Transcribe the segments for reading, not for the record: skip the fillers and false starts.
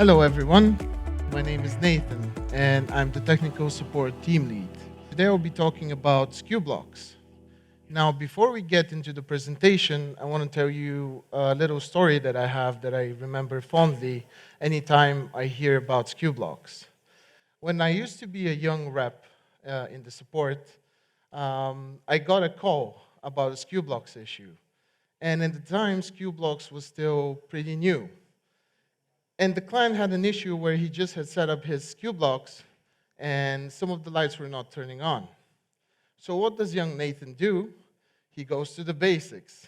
Hello everyone, my name is Nathan and I'm the technical support team lead. Today I'll be talking about Skublox. Now before we get into the presentation, I want to tell you a little story that I have that I remember fondly anytime I hear about Skublox. When I used to be a young rep in the support, I got a call about a Skublox issue. And at the time, Skublox was still pretty new. And the client had an issue where he just had set up his Skublox and some of the lights were not turning on. So what does young Nathan do? He goes to the basics.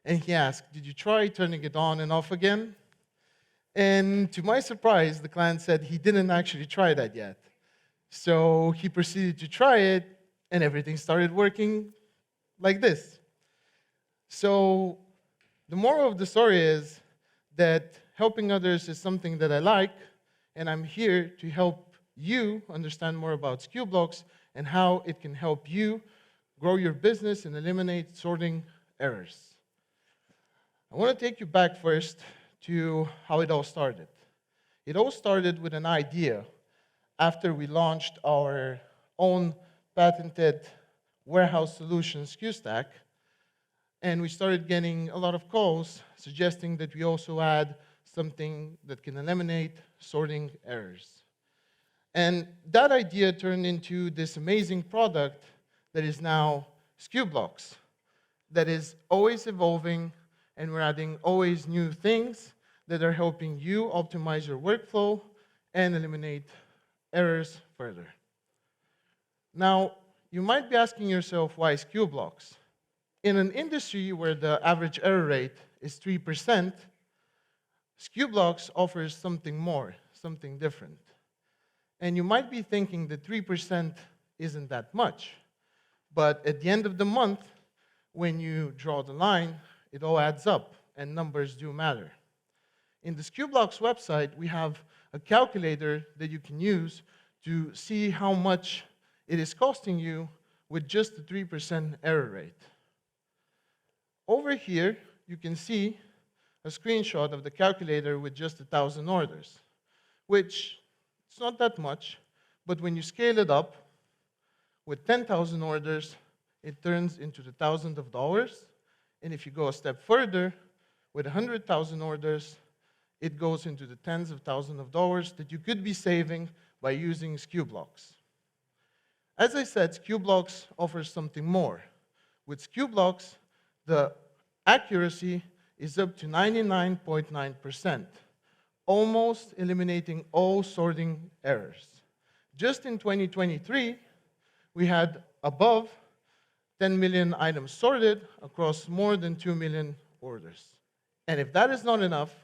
And he asks, did you try turning it on and off again? And to my surprise, the client said he didn't actually try that yet. So he proceeded to try it, and everything started working like this. So the moral of the story is that helping others is something that I like, and I'm here to help you understand more about Skublox and how it can help you grow your business and eliminate sorting errors. I want to take you back first to how it all started. It all started with an idea after we launched our own patented warehouse solution, SkuStack, and we started getting a lot of calls suggesting that we also add something that can eliminate sorting errors. And that idea turned into this amazing product that is now Skublox, that is always evolving, and we're adding always new things that are helping you optimize your workflow and eliminate errors further. Now, you might be asking yourself, why Skublox? In an industry where the average error rate is 3%, Skublox offers something more, something different. And you might be thinking that 3% isn't that much. But at the end of the month, when you draw the line, it all adds up, and numbers do matter. In the Skublox website, we have a calculator that you can use to see how much it is costing you with just the 3% error rate. Over here, you can see a screenshot of the calculator with just 1,000 orders, which it's not that much, but when you scale it up with 10,000 orders, it turns into the thousands of dollars. And if you go a step further, with 100,000 orders, it goes into the tens of thousands of dollars that you could be saving by using Skublox. As I said, Skublox offers something more. With Skublox, the accuracy is up to 99.9%, almost eliminating all sorting errors. Just in 2023, we had above 10 million items sorted across more than 2 million orders. And if that is not enough,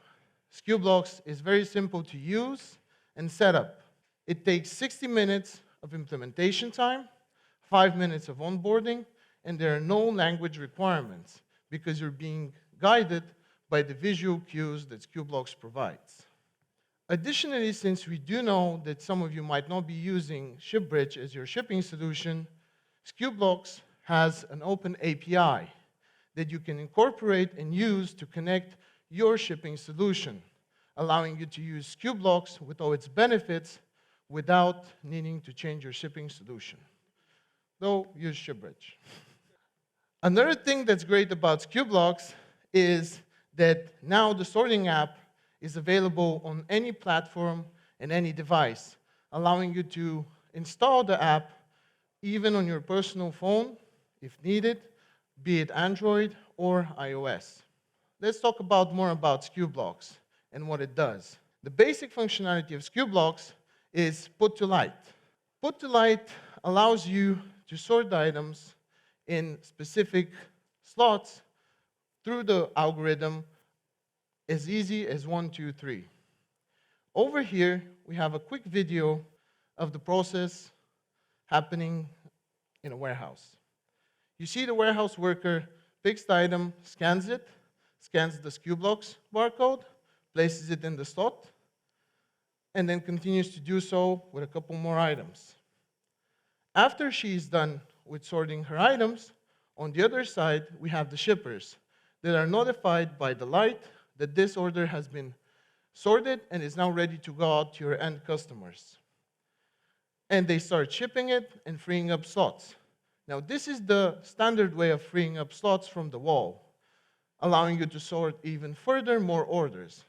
Skublox is very simple to use and set up. It takes 60 minutes of implementation time, 5 minutes of onboarding, and there are no language requirements because you're being guided by the visual cues that Skublox provides. Additionally, since we do know that some of you might not be using ShipBridge as your shipping solution, Skublox has an open API that you can incorporate and use to connect your shipping solution, allowing you to use Skublox with all its benefits without needing to change your shipping solution. Though, use ShipBridge. Another thing that's great about Skublox is that now the sorting app is available on any platform and any device, allowing you to install the app even on your personal phone, if needed, be it Android or iOS. Let's talk more about Skublox and what it does. The basic functionality of Skublox is Put to Light. Put to Light allows you to sort the items in specific slots through the algorithm as easy as 1, 2, 3. Over here, we have a quick video of the process happening in a warehouse. You see the warehouse worker picks the item, scans it, scans the Skublox barcode, places it in the slot, and then continues to do so with a couple more items. After she's done with sorting her items, on the other side, we have the shippers that are notified by the light that this order has been sorted, and is now ready to go out to your end customers. And they start shipping it and freeing up slots. Now, this is the standard way of freeing up slots from the wall, allowing you to sort even further more orders.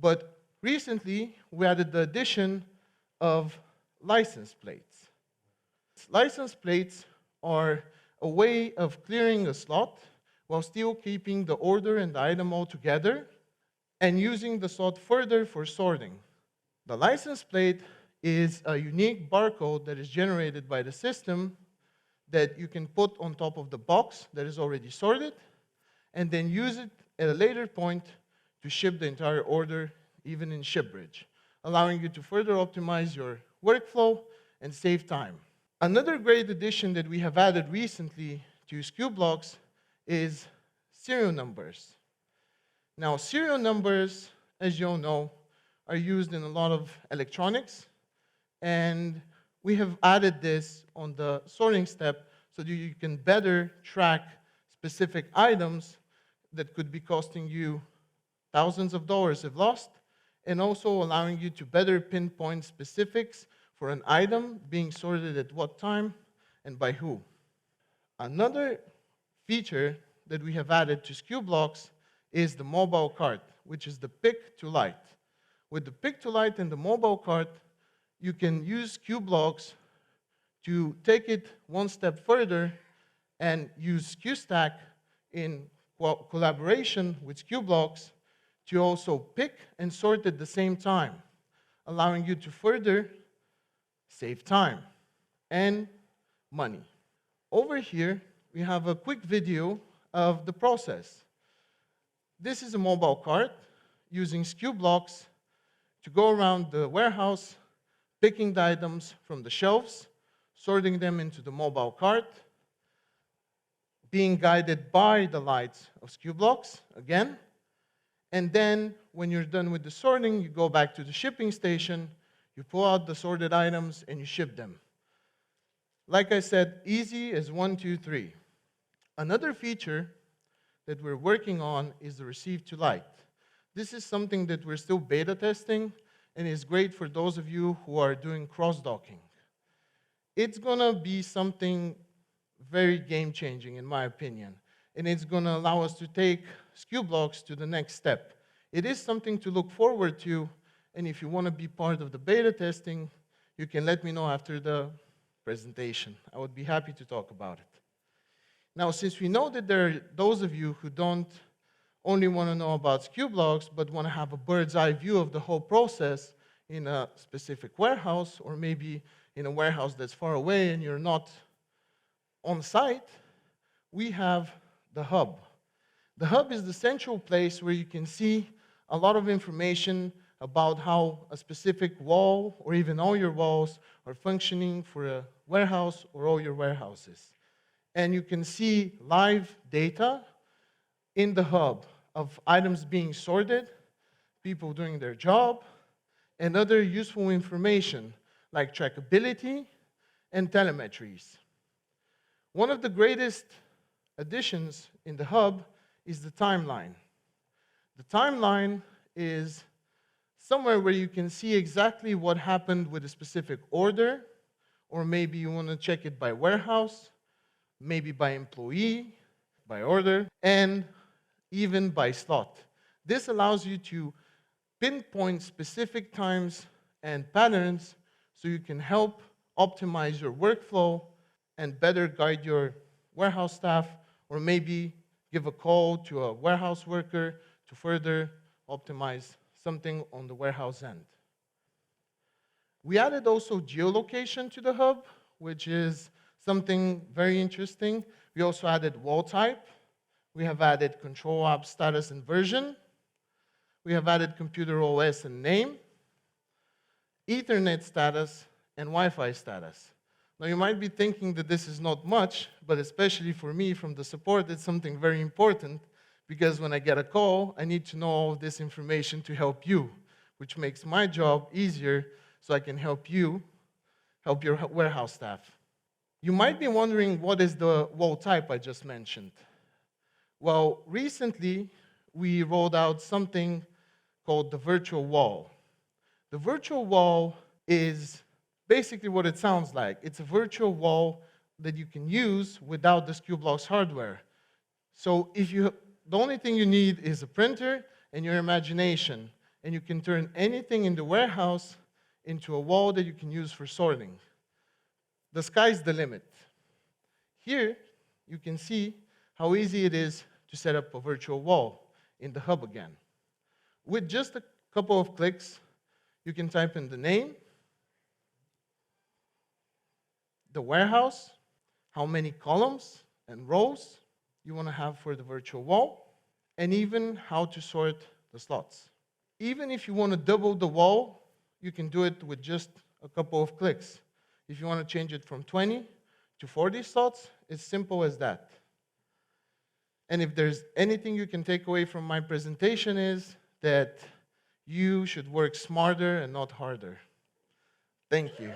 But recently, we added the addition of license plates. License plates are a way of clearing a slot while still keeping the order and the item all together and using the slot further for sorting. The license plate is a unique barcode that is generated by the system that you can put on top of the box that is already sorted and then use it at a later point to ship the entire order, even in ShipBridge, allowing you to further optimize your workflow and save time. Another great addition that we have added recently to Skublox is serial numbers. Now, serial numbers, as you all know, are used in a lot of electronics, and we have added this on the sorting step so that you can better track specific items that could be costing you thousands of dollars if lost, and also allowing you to better pinpoint specifics for an item being sorted at what time and by who. Another feature that we have added to Skublox is the mobile cart, which is the pick to light. With the pick to light and the mobile cart, you can use Skublox to take it one step further and use SkuStack in collaboration with Skublox to also pick and sort at the same time, allowing you to further save time and money. Over here, we have a quick video of the process. This is a mobile cart using Skublox to go around the warehouse, picking the items from the shelves, sorting them into the mobile cart, being guided by the lights of Skublox again, and then when you're done with the sorting, you go back to the shipping station, you pull out the sorted items, and you ship them. Like I said, easy as 1, 2, 3. Another feature that we're working on is the receive to light. This is something that we're still beta testing and is great for those of you who are doing cross-docking. It's gonna be something very game-changing in my opinion, and it's gonna allow us to take Skublox to the next step. It is something to look forward to, and if you wanna be part of the beta testing, you can let me know after the presentation. I would be happy to talk about it. Now, since we know that there are those of you who don't only want to know about Skublox, but want to have a bird's eye view of the whole process in a specific warehouse, or maybe in a warehouse that's far away and you're not on site, we have the hub. The hub is the central place where you can see a lot of information about how a specific wall, or even all your walls, are functioning for a warehouse or all your warehouses. And you can see live data in the hub of items being sorted, people doing their job, and other useful information like trackability and telemetries. One of the greatest additions in the hub is the timeline. The timeline is somewhere where you can see exactly what happened with a specific order, or maybe you want to check it by warehouse, maybe by employee, by order, and even by slot. This allows you to pinpoint specific times and patterns so you can help optimize your workflow and better guide your warehouse staff, or maybe give a call to a warehouse worker to further optimize something on the warehouse end. We added also geolocation to the hub, which is something very interesting. We also added wall type. We have added control app status and version. We have added computer OS and name, Ethernet status, and Wi-Fi status. Now you might be thinking that this is not much, but especially for me from the support, it's something very important, because when I get a call, I need to know all this information to help you, which makes my job easier so I can help you, help your warehouse staff. You might be wondering, what is the wall type I just mentioned? Well, recently, we rolled out something called the virtual wall. The virtual wall is basically what it sounds like. It's a virtual wall that you can use without the Skublox hardware. So the only thing you need is a printer and your imagination, and you can turn anything in the warehouse into a wall that you can use for sorting. The sky's the limit. Here, you can see how easy it is to set up a virtual wall in the hub again. With just a couple of clicks, you can type in the name, the warehouse, how many columns and rows you want to have for the virtual wall, and even how to sort the slots. Even if you want to double the wall, you can do it with just a couple of clicks. If you want to change it from 20 to 40 slots, it's simple as that. And if there's anything you can take away from my presentation is that you should work smarter and not harder. Thank you.